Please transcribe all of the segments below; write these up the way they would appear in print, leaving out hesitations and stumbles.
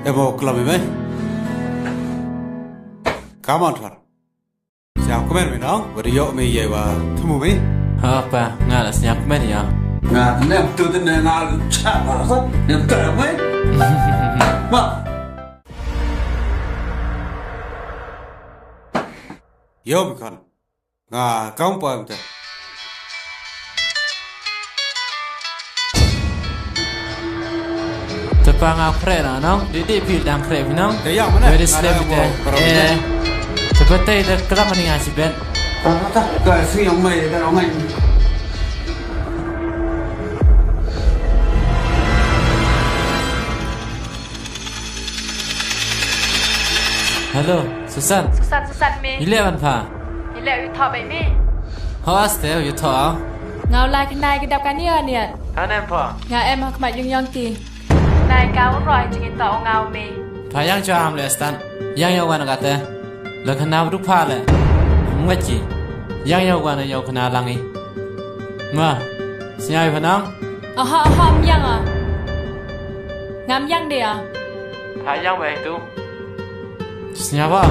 Ebo club me. Come on, Thalut. Siap komen me no? Video me ye wa thumu me. Apa? Ngala siap komen ya. Nga nem tu tu ne ngal cha ba sa. Nem ta me. Ma. Yo mi kan. Nga kaum pa em ta. Tepang akre na nong, didi pil dang krep nong. Dia mana? Very slim deh. Seperti itu kenapa nih ngasih ben? Ta ka si yang mai ta orang ai. Halo, Susan. Susan me. Ile ban pha. Ile yu thọ bay me. Host yu tho. Ngau lai cái này cái đập cái nia. Anh em pha. Ngà em học mạch yung ti. Này cao rồi chừng tao ngau me. Pha yang cho am le stan. Yang yo wan kata. Le kana duk pha le. Ngaji. Yang yo wan yo kana langi. Ma. Siai pha nong. Hom yang à. Ngam yang đi à. Pha yang về tu. Siapa?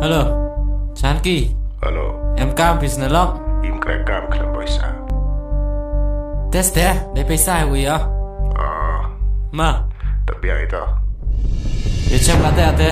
Halo, Chanki. Halo. Em cam business log. Im kaya kam kelam boisa. Tes deh, DP saya gue ya. Ma. Tapi yang itu. Ya cem kata.